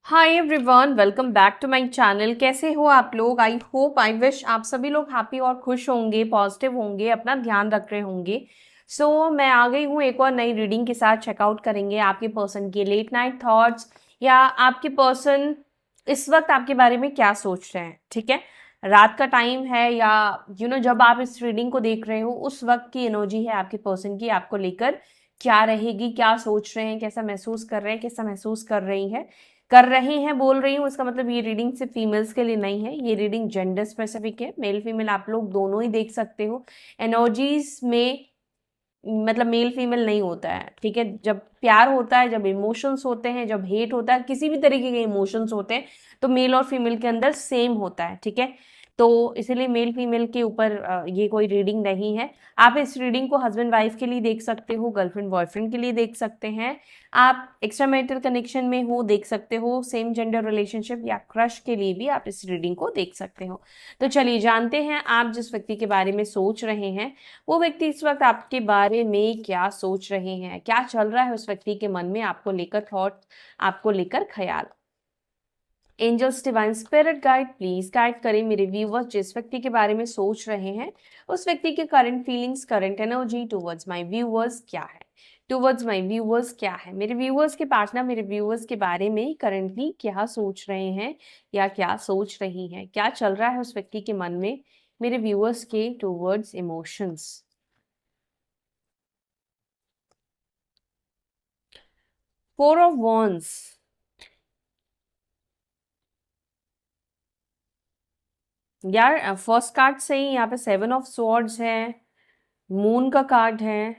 Hi everyone, welcome back to my channel. कैसे हो आप लोग? आई होप आई विश आप सभी लोग हैप्पी और खुश होंगे, पॉजिटिव होंगे, अपना ध्यान रख रहे होंगे। मैं आ गई हूँ एक और नई रीडिंग के साथ। चेकआउट करेंगे आपके पर्सन के लेट नाइट थॉट्स, या आपके पर्सन इस वक्त आपके बारे में क्या सोच रहे हैं। ठीक है, रात का टाइम है या जब आप इस रीडिंग को देख रहे हो उस वक्त की एनर्जी है आपके पर्सन की आपको लेकर क्या रहेगी, क्या सोच रहे हैं, कैसा महसूस कर रहे हैं, कैसा महसूस कर रहे हैं बोल रही हूँ। इसका मतलब ये रीडिंग सिर्फ फीमेल्स के लिए नहीं है, ये रीडिंग जेंडर स्पेसिफिक है। मेल फीमेल आप लोग दोनों ही देख सकते हो। एनर्जीज में मतलब मेल फीमेल नहीं होता है। ठीक है, जब प्यार होता है, जब इमोशंस होते हैं, जब हेट होता है, किसी भी तरीके के इमोशंस होते हैं, तो मेल और फीमेल के अंदर सेम होता है। ठीक है, तो इसीलिए मेल फीमेल के ऊपर ये कोई रीडिंग नहीं है। आप इस रीडिंग को हस्बैंड वाइफ के लिए देख सकते हो, गर्लफ्रेंड बॉयफ्रेंड के लिए देख सकते हैं, आप एक्स्ट्रा मैरिटल कनेक्शन में हो देख सकते हो, सेम जेंडर रिलेशनशिप या क्रश के लिए भी आप इस रीडिंग को देख सकते हो। तो चलिए जानते हैं आप जिस व्यक्ति के बारे में सोच रहे हैं वो व्यक्ति इस वक्त आपके बारे में क्या सोच रहे हैं, क्या चल रहा है उस व्यक्ति के मन में आपको लेकर थॉट, आपको लेकर ख्याल। Angels divine spirit guide please guide करें मेरे व्यूवर्स जिस व्यक्ति के बारे में सोच रहे हैं उस व्यक्ति के current feelings, current energy towards my viewers क्या है, टुवर्ड्स माय व्यूवर्स क्या है। मेरे व्यूवर्स के पार्टनर मेरे व्यूवर्स के बारे में करंटली क्या सोच रहे हैं या क्या सोच रही हैं, क्या चल रहा है उस व्यक्ति के मन में मेरे व्यूवर्स के टुवर्ड्स इमोशंस। 4 of Wands। यार फर्स्ट कार्ड से ही यहाँ पे 7 of Swords है, मून का कार्ड है।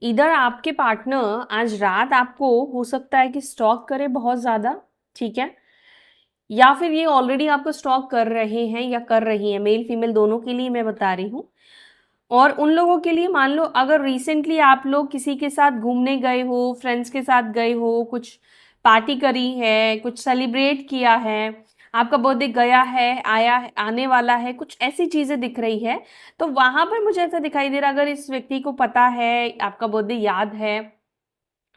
इधर आपके पार्टनर आज रात आपको हो सकता है कि स्टॉक करे बहुत ज्यादा। ठीक है, या फिर ये ऑलरेडी आपको स्टॉक कर रहे हैं या कर रही है, मेल फीमेल दोनों के लिए मैं बता रही हूँ। और उन लोगों के लिए मान लो अगर रिसेंटली आप लोग किसी के साथ घूमने गए हो, फ्रेंड्स के साथ गए हो, कुछ पार्टी करी है, कुछ सेलिब्रेट किया है, आपका बर्थडे गया है, आया है, आने वाला है, कुछ ऐसी चीजें दिख रही है। तो वहां पर मुझे ऐसा दिखाई दे रहा अगर इस व्यक्ति को पता है, आपका बर्थडे याद है,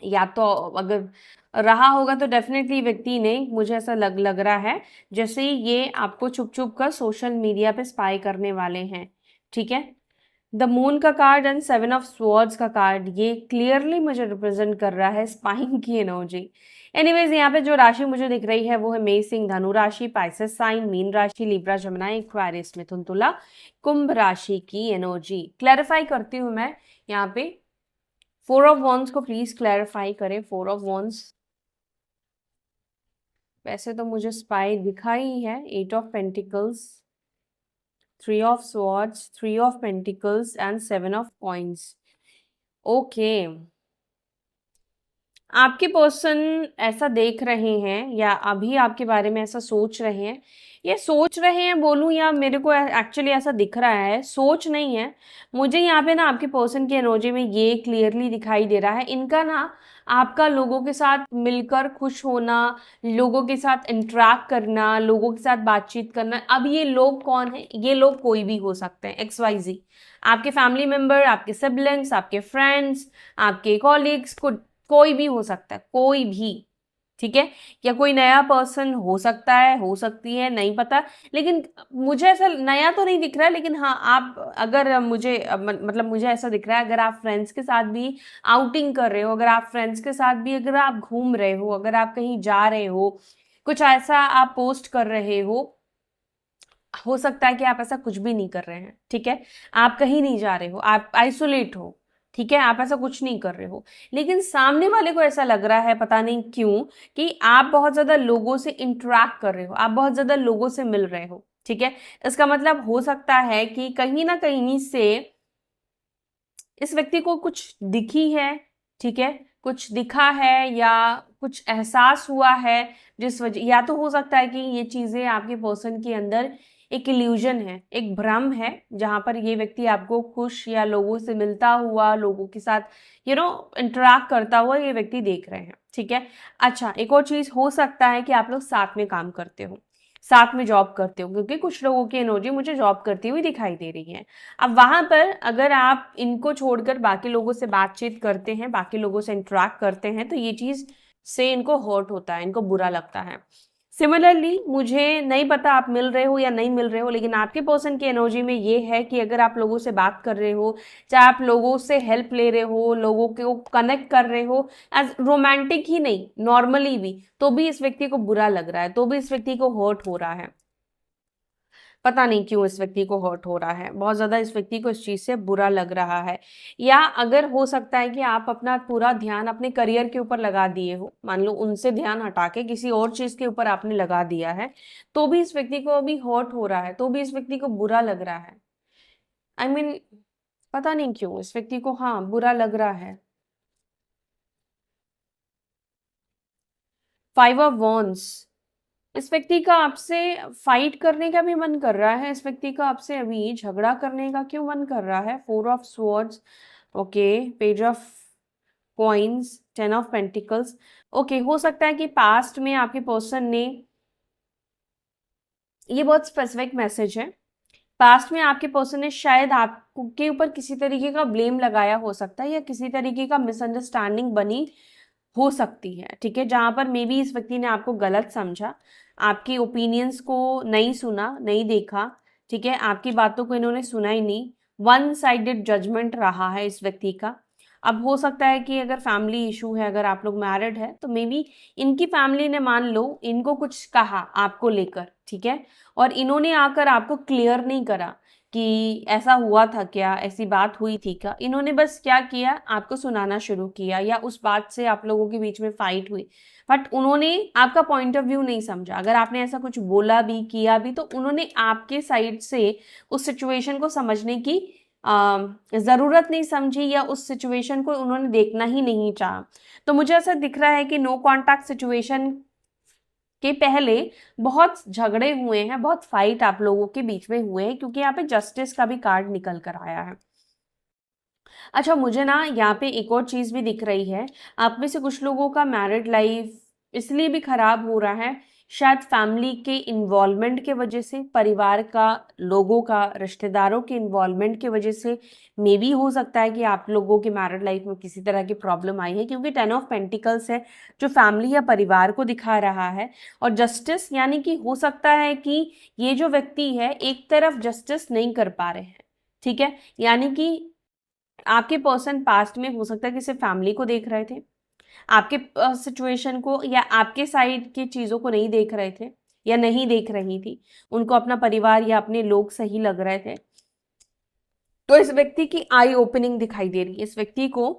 या तो अगर रहा होगा तो डेफिनेटली व्यक्ति ने, मुझे ऐसा लग रहा है जैसे ये आपको छुप छुप कर सोशल मीडिया पे स्पाई करने वाले हैं। ठीक है, द मून का कार्ड एंड 7 of Swords का कार्ड ये क्लियरली मुझे रिप्रेजेंट कर रहा है स्पाइंग की एनर्जी। एनीवेज यहाँ पे जो राशि मुझे दिख रही है वो है मेष, सिंह, धनु राशि, पाइसेस साइन, मीन राशि, लिब्रा, जमुनाई, एक्वारियस, मिथुन, तुला, कुंभ राशि की एनर्जी। क्लैरिफाई करती हूँ मैं यहाँ पे 4 of Wands को, प्लीज क्लैरिफाई करें 4 of Wands। वैसे तो मुझे स्पाई दिखा ही है, 8 of Pentacles, 3 of Swords, 3 of Pentacles and 7 of Coins। Okay, आपके पर्सन ऐसा देख रहे हैं या अभी आपके बारे में ऐसा सोच रहे हैं, ये सोच रहे हैं बोलूं या मेरे को एक्चुअली ऐसा दिख रहा है, सोच नहीं है। मुझे यहाँ पे ना आपके पर्सन की एनर्जी में ये क्लियरली दिखाई दे रहा है, इनका ना आपका लोगों के साथ मिलकर खुश होना, लोगों के साथ इंटरेक्ट करना, लोगों के साथ बातचीत करना। अब ये लोग कौन है? ये लोग कोई भी हो सकते हैं, XYZ, आपके फैमिली मेंबर, आपके सिबलिंग्स, आपके फ्रेंड्स, आपके कॉलीग्स, कोई भी हो सकता है, कोई भी। ठीक है, या कोई नया पर्सन हो सकता है, हो सकती है, नहीं पता। लेकिन मुझे ऐसा नया तो नहीं दिख रहा है, लेकिन हाँ आप अगर मुझे मतलब मुझे ऐसा दिख रहा है अगर आप फ्रेंड्स के साथ भी आउटिंग कर रहे हो, अगर आप फ्रेंड्स के साथ भी अगर आप घूम रहे हो, अगर आप कहीं जा रहे हो, कुछ ऐसा आप पोस्ट कर रहे हो सकता है कि आप ऐसा कुछ भी नहीं कर रहे हैं। ठीक है, आप कहीं नहीं जा रहे हो, आप आइसोलेट हो। ठीक है, आप ऐसा कुछ नहीं कर रहे हो, लेकिन सामने वाले को ऐसा लग रहा है पता नहीं क्यों कि आप बहुत ज्यादा लोगों से इंटरेक्ट कर रहे हो, आप बहुत ज्यादा लोगों से मिल रहे हो। ठीक है, इसका मतलब हो सकता है कि कहीं ना कहीं से इस व्यक्ति को कुछ दिखी है। ठीक है, कुछ दिखा है या कुछ एहसास हुआ है जिस वजह, या तो हो सकता है कि ये चीजें आपके पर्सन के अंदर एक इल्यूजन है, एक भ्रम है, जहां पर ये व्यक्ति आपको खुश या लोगों से मिलता हुआ, लोगों के साथ इंटरेक्ट करता हुआ ये व्यक्ति देख रहे हैं। ठीक है, अच्छा एक और चीज हो सकता है कि आप लोग साथ में काम करते हो, साथ में जॉब करते हो, क्योंकि कुछ लोगों की एनर्जी मुझे जॉब करती हुई दिखाई दे रही है। अब वहां पर अगर आप इनको छोड़कर बाकी लोगों से बातचीत करते हैं, बाकी लोगों से इंटरेक्ट करते हैं, तो ये चीज से इनको हर्ट होता है, इनको बुरा लगता है। सिमिलरली मुझे नहीं पता आप मिल रहे हो या नहीं मिल रहे हो, लेकिन आपके पर्सन की एनर्जी में ये है कि अगर आप लोगों से बात कर रहे हो, चाहे आप लोगों से हेल्प ले रहे हो, लोगों को कनेक्ट कर रहे हो, एज रोमांटिक ही नहीं नॉर्मली भी, तो भी इस व्यक्ति को बुरा लग रहा है, तो भी इस व्यक्ति को हर्ट हो रहा है। पता नहीं क्यों इस व्यक्ति को हर्ट हो रहा है, बहुत ज्यादा इस व्यक्ति को इस चीज से बुरा लग रहा है। या अगर हो सकता है कि आप अपना पूरा ध्यान अपने करियर के ऊपर लगा दिए हो, मान लो उनसे ध्यान हटा के किसी और चीज के ऊपर आपने लगा दिया है, तो भी इस व्यक्ति को अभी हर्ट हो रहा है, तो भी इस व्यक्ति को बुरा लग रहा है। आई मीन पता नहीं क्यों इस व्यक्ति को हाँ बुरा लग रहा है। 5 ऑफ वॉन्ड्स, इस व्यक्ति का आपसे फाइट करने का भी मन कर रहा है, इस व्यक्ति का आपसे अभी झगड़ा करने का क्यों मन कर रहा है? 4 of swords, okay, page of coins, 10 of pentacles. Okay, हो सकता है कि पास्ट में आपके पर्सन ने, ये बहुत स्पेसिफिक मैसेज है, पास्ट में आपके पर्सन ने शायद आपके ऊपर किसी तरीके का ब्लेम लगाया हो सकता है, या किसी तरीके का मिसअंडरस्टैंडिंग बनी हो सकती है, ठीक है, जहां पर मे बी इस व्यक्ति ने आपको गलत समझा, आपकी ओपिनियंस को नहीं सुना, नहीं देखा, ठीक है, आपकी बातों को इन्होंने सुना ही नहीं, वन साइडेड जजमेंट रहा है इस व्यक्ति का। अब हो सकता है कि अगर फैमिली इशू है, अगर आप लोग मैरिड है, तो मे बी इनकी फैमिली ने मान लो इनको कुछ कहा आपको लेकर, ठीक है, और इन्होंने आकर आपको क्लियर नहीं करा कि ऐसा हुआ था क्या, ऐसी बात हुई थी क्या, इन्होंने बस क्या किया, आपको सुनाना शुरू किया, या उस बात से आप लोगों के बीच में फाइट हुई, बट उन्होंने आपका पॉइंट ऑफ व्यू नहीं समझा। अगर आपने ऐसा कुछ बोला भी किया भी, तो उन्होंने आपके साइड से उस सिचुएशन को समझने की जरूरत नहीं समझी, या उस सिचुएशन को उन्होंने देखना ही नहीं चाहा। तो मुझे ऐसा दिख रहा है कि नो कॉन्टैक्ट सिचुएशन के पहले बहुत झगड़े हुए हैं, बहुत फाइट आप लोगों के बीच में हुए हैं, क्योंकि यहाँ पे जस्टिस का भी कार्ड निकल कर आया है। अच्छा, मुझे ना यहाँ पे एक और चीज भी दिख रही है, आप में से कुछ लोगों का मैरिड लाइफ इसलिए भी खराब हो रहा है, शायद फैमिली के इन्वॉल्वमेंट के वजह से, परिवार का, लोगों का, रिश्तेदारों के इन्वॉल्वमेंट की वजह से। मे भी हो सकता है कि आप लोगों की मैरिड लाइफ में किसी तरह की प्रॉब्लम आई है, क्योंकि 10 ऑफ पेंटिकल्स है जो फैमिली या परिवार को दिखा रहा है, और जस्टिस यानी कि हो सकता है कि ये जो व्यक्ति है एक तरफ जस्टिस नहीं कर पा रहे हैं, ठीक है, यानी कि आपके पर्सन पास्ट में हो सकता है कि सिर्फ फैमिली को देख रहे थे, आपके सिचुएशन को या आपके साइड की चीजों को नहीं देख रहे थे, या नहीं देख रही थी, उनको अपना परिवार या अपने लोग सही लग रहे थे। तो इस व्यक्ति की आई ओपनिंग दिखाई दे रही है, इस व्यक्ति को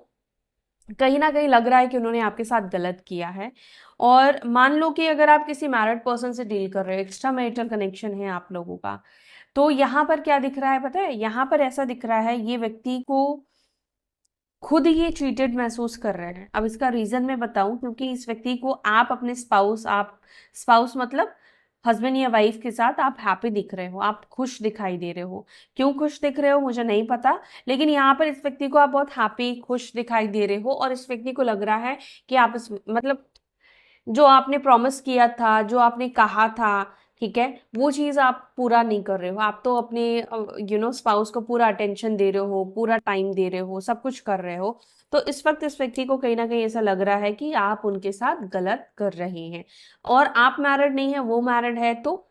कहीं ना कहीं लग रहा है कि उन्होंने आपके साथ गलत किया है। और मान लो कि अगर आप किसी मैरिड पर्सन से डील कर रहे हो, एक्स्ट्रा मैरिटल कनेक्शन है आप लोगों का, तो यहाँ पर क्या दिख रहा है पता है, यहाँ पर ऐसा दिख रहा है ये व्यक्ति को खुद ये चीटेड महसूस कर रहे हैं। अब इसका रीजन मैं बताऊं, क्योंकि इस व्यक्ति को आप अपने स्पाउस, आप स्पाउस मतलब हस्बैंड या वाइफ के साथ आप हैप्पी दिख रहे हो, आप खुश दिखाई दे रहे हो। क्यों खुश दिख रहे हो मुझे नहीं पता, लेकिन यहाँ पर इस व्यक्ति को आप बहुत हैप्पी, खुश दिखाई दे रहे हो, और इस व्यक्ति को लग रहा है कि आप इस मतलब जो आपने प्रॉमिस किया था, जो आपने कहा था, ठीक है, वो चीज आप पूरा नहीं कर रहे हो। आप तो अपने स्पाउस को पूरा अटेंशन दे रहे हो, पूरा टाइम दे रहे हो, सब कुछ कर रहे हो। तो इस वक्त इस व्यक्ति को कहीं ना कहीं ऐसा लग रहा है कि आप उनके साथ गलत कर रहे हैं, और आप मैरिड नहीं है, वो मैरिड है, तो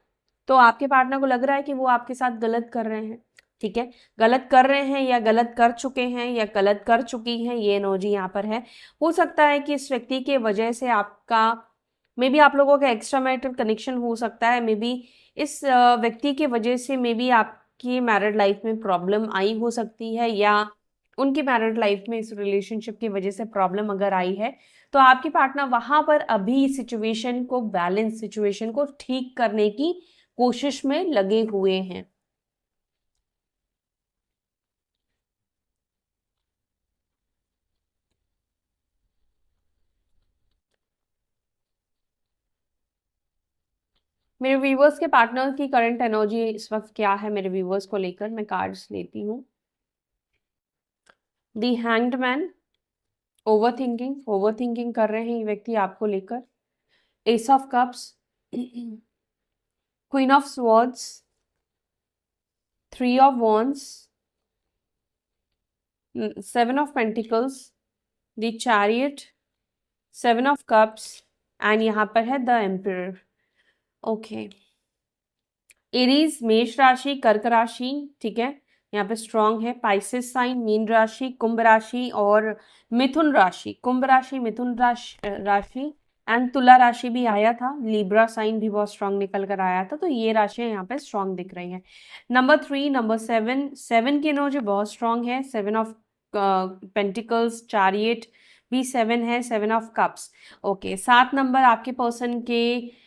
आपके पार्टनर को लग रहा है कि वो आपके साथ गलत कर रहे हैं, ठीक है, गलत कर रहे हैं या गलत कर चुके हैं या गलत कर चुकी हैं, ये एनर्जी यहाँ पर है। हो सकता है कि इस व्यक्ति के वजह से आपका, मे बी आप लोगों का एक्स्ट्रा मैरिटल कनेक्शन हो सकता है, मे बी इस व्यक्ति के वजह से मे बी आपकी मैरिड लाइफ में प्रॉब्लम आई हो सकती है, या उनकी मैरिड लाइफ में इस रिलेशनशिप की वजह से प्रॉब्लम अगर आई है, तो आपके पार्टनर वहां पर अभी सिचुएशन को, बैलेंस सिचुएशन को ठीक करने की कोशिश में लगे हुए हैं। मेरे व्यूवर्स के पार्टनर की करंट एनर्जी इस वक्त क्या है मेरे व्यूवर्स को लेकर, मैं कार्ड्स लेती हूँ। दी हैंग्ड मैन, ओवर थिंकिंग कर रहे हैं ये व्यक्ति आपको लेकर। S of cups, queen of swords, 3 of wands, 7 of pentacles, the chariot, seven of cups and यहाँ पर है द एम्परर। ओके, एरीज मेष राशि, कर्क राशि, ठीक है, यहाँ पे स्ट्रांग है। पाइसेस साइन, मीन राशि, कुंभ राशि और मिथुन राशि। कुंभ राशि, मिथुन राशि एंड तुला राशि भी आया था। लिब्रा साइन भी बहुत स्ट्रांग निकल कर आया था। तो ये राशियां यहाँ पे स्ट्रांग दिख रही हैं। नंबर 3, नंबर 7, 7 की एनर्जी बहुत स्ट्रांग है। 7 ऑफ पेंटिकल्स, चैरियट भी 7 है। 7 ऑफ कप्स। ओके, 7 नंबर आपके पर्सन के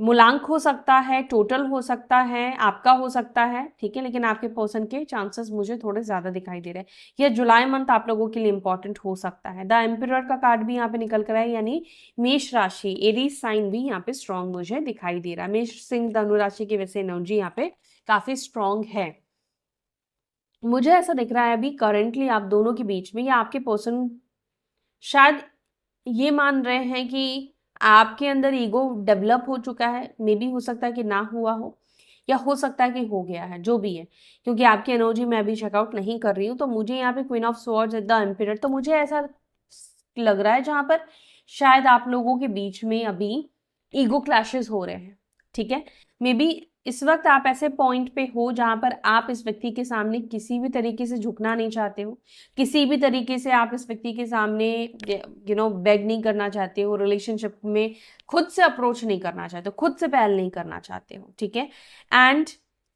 मूलांक हो सकता है, टोटल हो सकता है, आपका हो सकता है, ठीक है, लेकिन आपके पर्सन के चांसेस मुझे थोड़े ज्यादा दिखाई दे रहे हैं। ये जुलाई मंथ आप लोगों के लिए इंपॉर्टेंट हो सकता है। द एम्परर का कार्ड भी यहाँ पे निकल कर है, यानी मेष राशि, एरीज साइन भी यहाँ पे स्ट्रांग मुझे दिखाई दे रहा है। मेष सिंह धनु राशि की वैसे एनर्जी यहाँ पे काफी स्ट्रांग है। मुझे ऐसा दिख रहा है अभी करेंटली आप दोनों के बीच में, या आपके पर्सन शायद ये मान रहे हैं कि आपके अंदर ईगो डेवलप हो चुका है। मे बी हो सकता है कि ना हुआ हो, या हो सकता है कि हो गया है, जो भी है, क्योंकि आपकी एनर्जी मैं अभी चेकआउट नहीं कर रही हूँ। तो मुझे यहाँ पे queen of swords, the emperor, तो मुझे ऐसा लग रहा है जहां पर शायद आप लोगों के बीच में अभी ईगो क्लैशेस हो रहे हैं, ठीक है। मे बी इस वक्त आप ऐसे पॉइंट पे हो जहां पर आप इस व्यक्ति के सामने किसी भी तरीके से झुकना नहीं चाहते हो, किसी भी तरीके से आप इस व्यक्ति के सामने बेग नहीं करना चाहते हो, रिलेशनशिप में खुद से अप्रोच नहीं करना चाहते हो, खुद से पहल नहीं करना चाहते हो, ठीक है। एंड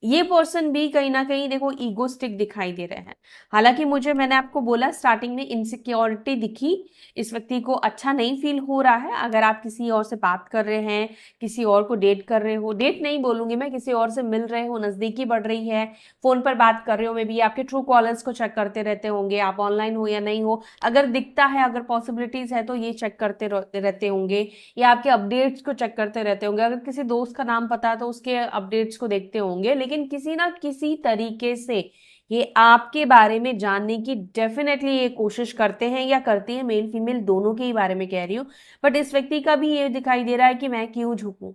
ये पर्सन भी कहीं ना कहीं देखो ईगोस्टिक दिखाई दे रहे हैं। हालांकि मैंने आपको बोला स्टार्टिंग में इनसिक्योरिटी दिखी, इस व्यक्ति को अच्छा नहीं फील हो रहा है। अगर आप किसी और से बात कर रहे हैं, किसी और को डेट कर रहे हो, डेट नहीं बोलूंगी मैं, किसी और से मिल रहे हो, नजदीकी बढ़ रही है, फोन पर बात कर रहे हो, मे बी आपके ट्रू कॉलर्स को चेक करते रहते होंगे, आप ऑनलाइन हो या नहीं हो, अगर दिखता है, अगर पॉसिबिलिटीज है तो ये चेक करते रहते होंगे, या आपके अपडेट्स को चेक करते रहते होंगे। अगर किसी दोस्त का नाम पता है तो उसके अपडेट्स को देखते होंगे, लेकिन किसी ना किसी तरीके से ये आपके बारे में जानने की डेफिनेटली ये कोशिश करते हैं या करती है। मेल फीमेल दोनों के ही बारे में कह रही हूँ। बट इस व्यक्ति का भी ये दिखाई दे रहा है कि मैं क्यों झुकूं,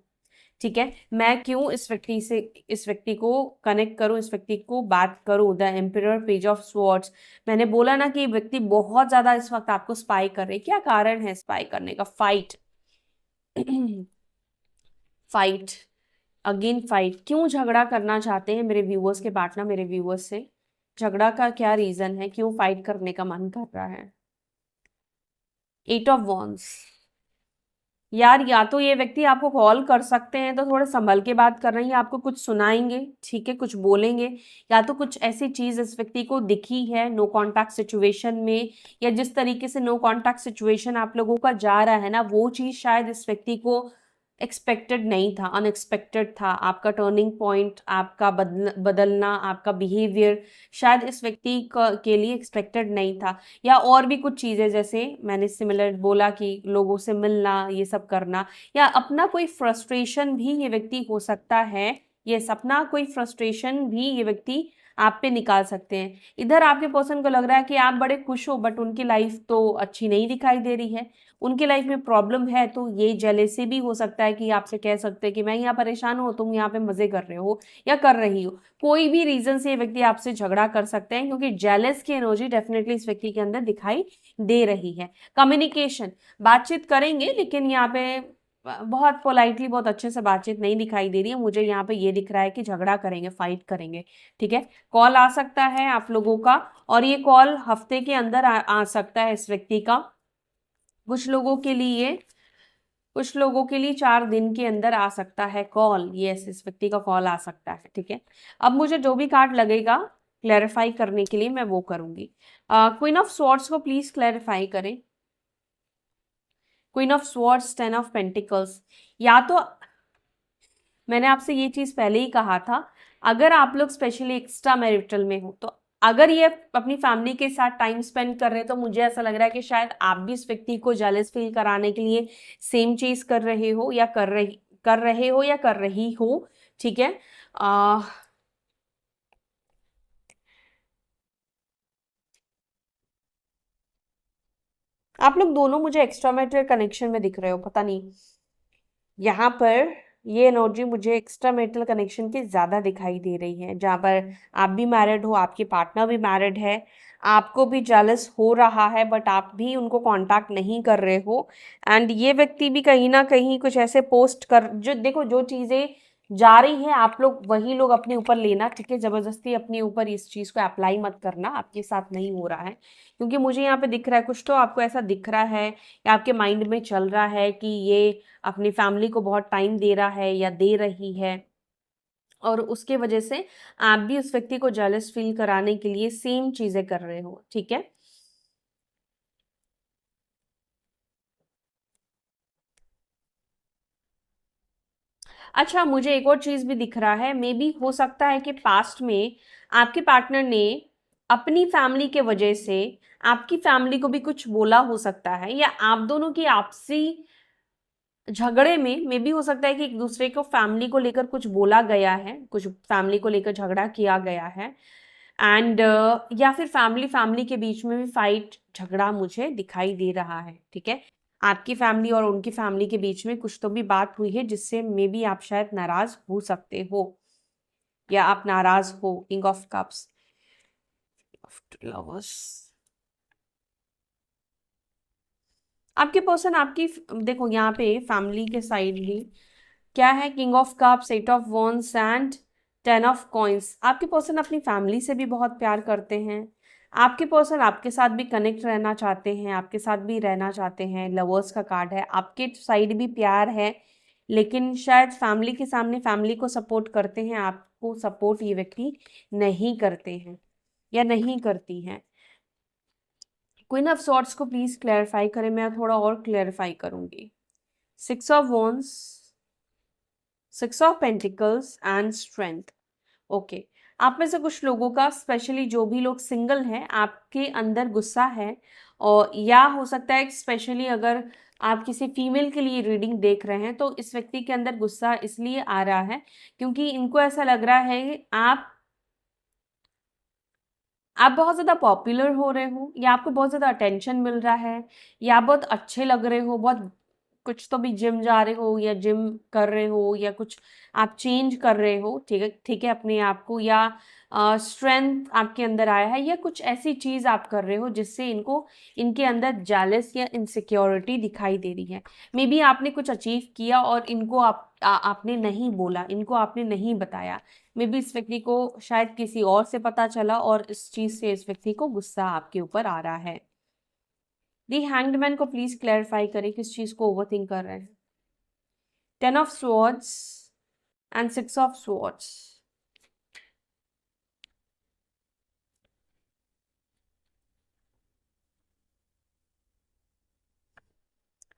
ठीक है, मैं क्यों इस व्यक्ति को कनेक्ट करूं, इस व्यक्ति को बात करूं। The emperor, page of swords, मैंने बोला ना कि व्यक्ति बहुत ज्यादा इस वक्त आपको स्पाई कर रहे हैं। क्या कारण है स्पाई करने का? Fight fight, again fight. क्यों झगड़ा करना चाहते हैं मेरे व्यूअर्स के पार्टनर, मेरे व्यूअर्स से झगड़ा का क्या रीजन है, क्यों फाइट करने का मन कर रहा है? 8 ऑफ वॉन्ड्स। यार, या तो ये व्यक्ति आपको कॉल कर सकते हैं तो थोड़े संभल के बात कर रहे हैं, आपको कुछ सुनाएंगे, ठीक है, कुछ बोलेंगे, या तो कुछ ऐसी चीज इस व्यक्ति को दिखी है नो कॉन्टैक्ट सिचुएशन में, या जिस तरीके से नो कॉन्टैक्ट सिचुएशन आप लोगों का जा रहा है ना, वो चीज शायद इस व्यक्ति को एक्सपेक्टेड नहीं था, अनएक्सपेक्टेड था। आपका टर्निंग पॉइंट, आपका बदलना, आपका बिहेवियर शायद इस व्यक्ति के लिए एक्सपेक्टेड नहीं था। या और भी कुछ चीज़ें, जैसे मैंने सिमिलर बोला कि लोगों से मिलना, ये सब करना, या अपना कोई फ्रस्ट्रेशन भी ये व्यक्ति हो सकता है। ये अपना कोई फ्रस्ट्रेशन भी ये व्यक्ति आप पे निकाल सकते हैं। इधर आपके पर्सन को लग रहा है कि आप बड़े खुश हो, बट उनकी लाइफ तो अच्छी नहीं दिखाई दे रही है, उनकी लाइफ में प्रॉब्लम है। तो ये जेलेसी भी हो सकता है कि आपसे कह सकते हैं कि मैं यहाँ परेशान हूँ, तुम यहाँ पे मजे कर रहे हो या कर रही हो। कोई भी रीजन से ये व्यक्ति आपसे झगड़ा कर सकते हैं, क्योंकि जेलस की एनर्जी डेफिनेटली इस व्यक्ति के अंदर दिखाई दे रही है। कम्युनिकेशन, बातचीत करेंगे, लेकिन यहाँ पे बहुत पोलाइटली, बहुत अच्छे से बातचीत नहीं दिखाई दे रही है मुझे। यहाँ पे ये दिख रहा है कि झगड़ा करेंगे, फाइट करेंगे, ठीक है। कॉल आ सकता है आप लोगों का, और ये कॉल हफ्ते के अंदर आ सकता है इस व्यक्ति का। कुछ लोगों के लिए 4 दिन के अंदर आ सकता है कॉल। यस, इस व्यक्ति का कॉल आ सकता है, ठीक है। अब मुझे जो भी कार्ड लगेगा क्लैरिफाई करने के लिए मैं वो करूंगी। क्वीन ऑफ स्वॉर्ड्स को प्लीज क्लैरिफाई करें। Queen of swords, 10 of pentacles. या तो मैंने आपसे ये चीज पहले ही कहा था, अगर आप लोग स्पेशली एक्स्ट्रा मैरिटल में हो, तो अगर ये अपनी फैमिली के साथ टाइम स्पेंड कर रहे हैं, तो मुझे ऐसा लग रहा है कि शायद आप भी इस व्यक्ति को जेलस फील कराने के लिए सेम चीज कर रहे हो, या कर रही हो, ठीक है। आप लोग दोनों मुझे एक्स्ट्रा मैरिटल कनेक्शन में दिख रहे हो, पता नहीं, यहाँ पर ये एनर्जी मुझे एक्स्ट्रा मैरिटल कनेक्शन की ज्यादा दिखाई दे रही है, जहाँ पर आप भी मैरिड हो, आपके पार्टनर भी मैरिड है, आपको भी जेलस हो रहा है, बट आप भी उनको कांटेक्ट नहीं कर रहे हो। एंड ये व्यक्ति भी कहीं ना कहीं कुछ ऐसे पोस्ट कर, जो देखो जो चीज़ें जा रही है आप लोग वही लोग अपने ऊपर लेना, ठीक है, जबरदस्ती अपने ऊपर इस चीज़ को अप्लाई मत करना, आपके साथ नहीं हो रहा है। क्योंकि मुझे यहाँ पे दिख रहा है कुछ तो आपको ऐसा दिख रहा है या आपके माइंड में चल रहा है कि ये अपनी फैमिली को बहुत टाइम दे रहा है या दे रही है, और उसके वजह से आप भी उस व्यक्ति को जेलस फील कराने के लिए सेम चीजें कर रहे हो, ठीक है। अच्छा, मुझे एक और चीज भी दिख रहा है, मे बी हो सकता है कि पास्ट में आपके पार्टनर ने अपनी फैमिली के वजह से आपकी फैमिली को भी कुछ बोला हो सकता है, या आप दोनों की आपसी झगड़े में मे बी हो सकता है कि एक दूसरे को फैमिली को लेकर कुछ बोला गया है, कुछ फैमिली को लेकर झगड़ा किया गया है। एंड या फिर फैमिली फैमिली के बीच में भी फाइट झगड़ा मुझे दिखाई दे रहा है, ठीक है। आपकी फैमिली और उनकी फैमिली के बीच में कुछ तो भी बात हुई है जिससे मे बी आप शायद नाराज हो सकते हो, या आप नाराज हो। किंग ऑफ कप्स, लवर्स, आपके पर्सन आपकी देखो यहाँ पे फैमिली के साइड भी क्या है, king of cups, eight of wands and ten of coins. आपके पर्सन अपनी फैमिली से भी बहुत प्यार करते हैं, आपके पर्सन आपके साथ भी कनेक्ट रहना चाहते हैं, आपके साथ भी रहना चाहते हैं। लवर्स का कार्ड है, आपके साइड भी प्यार है, लेकिन शायद फैमिली के सामने फैमिली को सपोर्ट करते हैं, आपको सपोर्ट ये व्यक्ति नहीं करते हैं या नहीं करती हैं। क्वीन ऑफ सॉर्ट्स को प्लीज क्लैरिफाई करें, मैं थोड़ा और क्लैरिफाई करूंगी। Six of wands, six of pentacles and strength. Okay, आप में से कुछ लोगों का, स्पेशली जो भी लोग सिंगल हैं, आपके अंदर गुस्सा है, और या हो सकता है स्पेशली अगर आप किसी फीमेल के लिए रीडिंग देख रहे हैं तो इस व्यक्ति के अंदर गुस्सा इसलिए आ रहा है क्योंकि इनको ऐसा लग रहा है कि आप बहुत ज़्यादा पॉपुलर हो रहे हो, या आपको बहुत ज़्यादा अटेंशन मिल रहा है, या आप बहुत अच्छे लग रहे हो, बहुत कुछ तो भी जिम जा रहे हो या जिम कर रहे हो, या कुछ आप चेंज कर रहे हो, ठीक है, ठीक है, अपने आप को, या स्ट्रेंथ आपके अंदर आया है, या कुछ ऐसी चीज़ आप कर रहे हो जिससे इनको, इनके अंदर जेलस या इनसिक्योरिटी दिखाई दे रही है। मे बी आपने कुछ अचीव किया और इनको आपने नहीं बोला, इनको आपने नहीं बताया। मे बी इस व्यक्ति को शायद किसी और से पता चला और इस चीज से इस व्यक्ति को गुस्सा आपके ऊपर आ रहा है। दी हैंग्ड मैन को प्लीज क्लैरिफाई करें किस चीज को ओवरथिंक कर रहे हैं। Ten of swords and six of swords.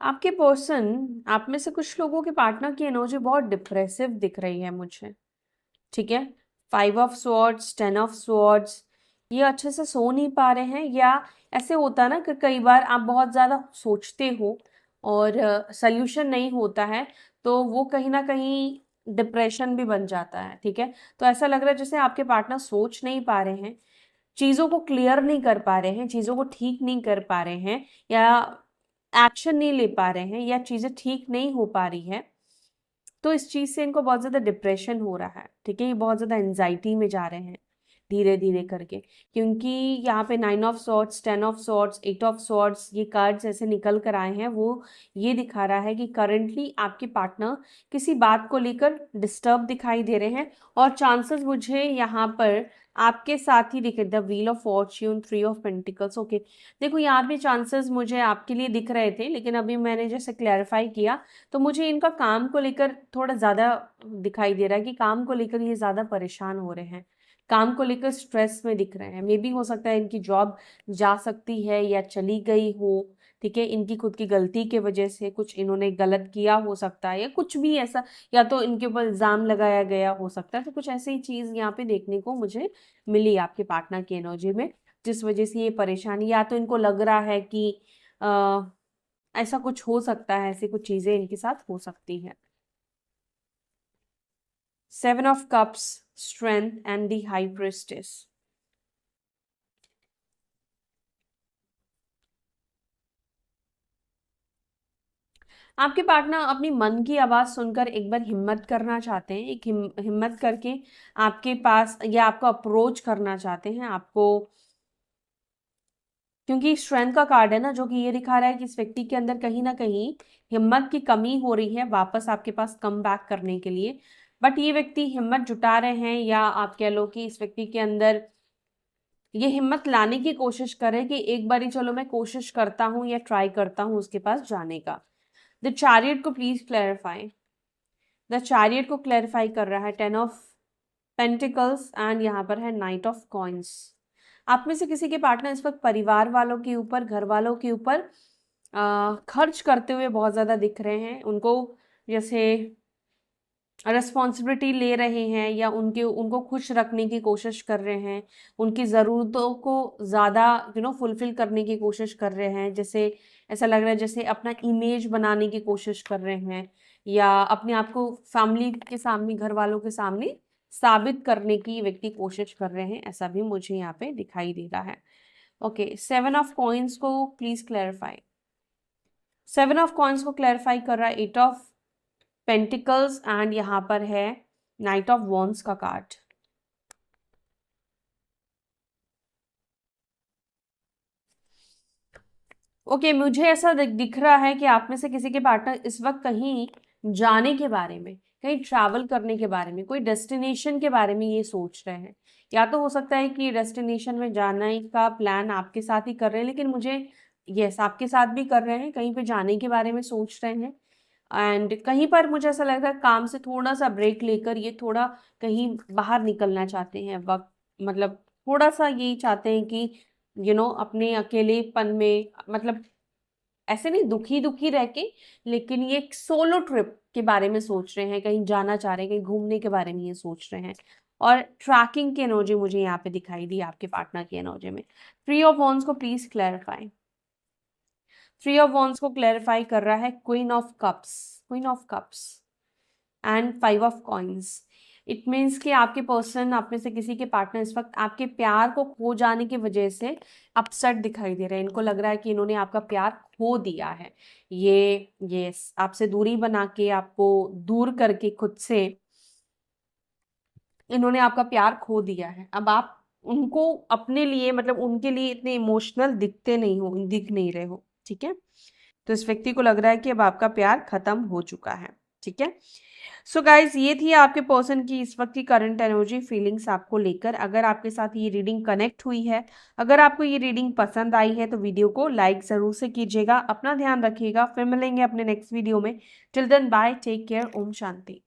आपके पर्सन, आप में से कुछ लोगों के पार्टनर की एनर्जी बहुत डिप्रेसिव दिख रही है मुझे, ठीक है। Five of swords, ten of swords, ये अच्छे से सो नहीं पा रहे हैं, या ऐसे होता है ना कि कई बार आप बहुत ज़्यादा सोचते हो और सल्यूशन नहीं होता है, तो वो कहीं ना कहीं डिप्रेशन भी बन जाता है, ठीक है। तो ऐसा लग रहा है जैसे आपके पार्टनर सोच नहीं पा रहे हैं, चीज़ों को क्लियर नहीं कर पा रहे हैं, चीज़ों को ठीक नहीं कर पा रहे हैं, या एक्शन नहीं ले पा रहे हैं, या चीज़ें ठीक नहीं हो पा रही है। तो इस चीज़ से इनको बहुत ज़्यादा डिप्रेशन हो रहा है, ठीक है, ये बहुत ज़्यादा एंजाइटी में जा रहे हैं धीरे धीरे करके, क्योंकि यहाँ पे nine of swords, ten of swords, eight of swords, ये कार्ड्स ऐसे निकल कर आए हैं, वो ये दिखा रहा है कि करंटली आपके पार्टनर किसी बात को लेकर डिस्टर्ब दिखाई दे रहे हैं, और चांसेस मुझे यहाँ पर आपके साथ ही दिखे। The wheel of Fortune, three of pentacles. Okay, देखो यहाँ पे चांसेस मुझे आपके लिए दिख रहे थे, लेकिन अभी मैंने जैसे क्लैरिफाई किया तो मुझे इनका काम को लेकर थोड़ा ज़्यादा दिखाई दे रहा है कि काम को लेकर ये ज़्यादा परेशान हो रहे हैं, काम को लेकर स्ट्रेस में दिख रहे हैं। मे बी हो सकता है इनकी जॉब जा सकती है या चली गई हो, ठीक है, इनकी खुद की गलती के वजह से कुछ इन्होंने गलत किया हो सकता है, या कुछ भी ऐसा, या तो इनके ऊपर इल्ज़ाम लगाया गया हो सकता है। तो कुछ ऐसी चीज़ यहाँ पे देखने को मुझे मिली आपके पार्टनर की एनर्जी में, जिस वजह से ये परेशानी, या तो इनको लग रहा है कि ऐसा कुछ हो सकता है, ऐसी कुछ चीजें इनके साथ हो सकती हैं। Seven of cups, strength and the high priestess. आपके पार्टनर अपनी मन की आवाज सुनकर एक बार हिम्मत करना चाहते हैं, एक हिम्मत करके आपके पास या आपको अप्रोच करना चाहते हैं, आपको क्योंकि स्ट्रेंथ का कार्ड है ना, जो कि ये दिखा रहा है कि इस व्यक्ति के अंदर कहीं ना कहीं हिम्मत की कमी हो रही है वापस आपके पास कम बैक करने के लिए। बट ये व्यक्ति हिम्मत जुटा रहे हैं, या आप कह लो कि इस व्यक्ति के अंदर ये हिम्मत लाने की कोशिश करें कि एक बारी चलो मैं कोशिश करता हूँ या ट्राई करता हूँ उसके पास जाने का। द चैरियट को प्लीज क्लैरिफाई। द चैरियट को क्लैरिफाई कर रहा है 10 ऑफ पेंटिकल्स एंड यहाँ पर है नाइट ऑफ कॉइन्स। आप में से किसी के पार्टनर इस वक्त परिवार वालों के ऊपर, घर वालों के ऊपर खर्च करते हुए बहुत ज़्यादा दिख रहे हैं। उनको जैसे रिस्पॉन्सिबिलिटी ले रहे हैं, या उनको खुश रखने की कोशिश कर रहे हैं, उनकी ज़रूरतों को ज़्यादा फुलफिल करने की कोशिश कर रहे हैं। जैसे ऐसा लग रहा है जैसे अपना इमेज बनाने की कोशिश कर रहे हैं, या अपने आप को फैमिली के सामने, घर वालों के सामने साबित करने की व्यक्ति कोशिश कर रहे हैं, ऐसा भी मुझे यहाँ पे दिखाई दे रहा है। ओके, 7 ऑफ कॉइन्स को प्लीज क्लैरिफाई। 7 ऑफ कॉइन्स को क्लैरिफाई कर रहा है 8 ऑफ पेंटिकल्स एंड यहाँ पर है नाइट ऑफ वॉन्ड्स का कार्ड। ओके, मुझे ऐसा दिख रहा है कि आप में से किसी के पार्टनर इस वक्त कहीं जाने के बारे में, कहीं ट्रैवल करने के बारे में, कोई डेस्टिनेशन के बारे में ये सोच रहे हैं। या तो हो सकता है कि डेस्टिनेशन में जाने का प्लान आपके साथ ही कर रहे हैं, लेकिन मुझे यस आपके साथ भी कर रहे हैं, कहीं पे जाने के बारे में सोच रहे हैं। एंड कहीं पर मुझे ऐसा लग रहा है काम से थोड़ा सा ब्रेक लेकर ये थोड़ा कहीं बाहर निकलना चाहते हैं। वक्त मतलब थोड़ा सा यही चाहते हैं कि अपने अकेलेपन में, मतलब ऐसे नहीं दुखी दुखी रह के, लेकिन ये एक सोलो ट्रिप के बारे में सोच रहे हैं, कहीं जाना चाह रहे हैं, कहीं घूमने के बारे में ये सोच रहे हैं। और ट्रैकिंग की एनर्जी मुझे यहाँ पे दिखाई दी आपके पार्टनर की एनर्जी में। 3 ऑफ वॉन्ड्स को प्लीज क्लैरिफाई। 3 ऑफ वॉन्ड्स को क्लैरिफाई कर रहा है queen of cups and 5 of coins. It means कि आपके पर्सन, आप में से किसी के पार्टनर इस वक्त आपके प्यार को खो जाने की वजह से अपसेट दिखाई दे रहे हैं। इनको लग रहा है कि इन्होंने आपका प्यार खो दिया है। ये आपसे दूरी बना के, आपको दूर करके खुद से इन्होंने आपका प्यार खो दिया है। अब आप उनको अपने लिए, मतलब उनके लिए इतने इमोशनल दिख नहीं रहे हो, ठीक है। तो इस व्यक्ति को लग रहा है कि अब आपका प्यार खत्म हो चुका है, ठीक है। सो गाइज, ये थी आपके पर्सन की इस वक्त की करंट एनर्जी, फीलिंग्स आपको लेकर। अगर आपके साथ ये रीडिंग कनेक्ट हुई है, अगर आपको ये रीडिंग पसंद आई है, तो वीडियो को लाइक जरूर से कीजिएगा। अपना ध्यान रखिएगा, फिर मिलेंगे अपने नेक्स्ट वीडियो में। Till then bye, take care, ओम शांति।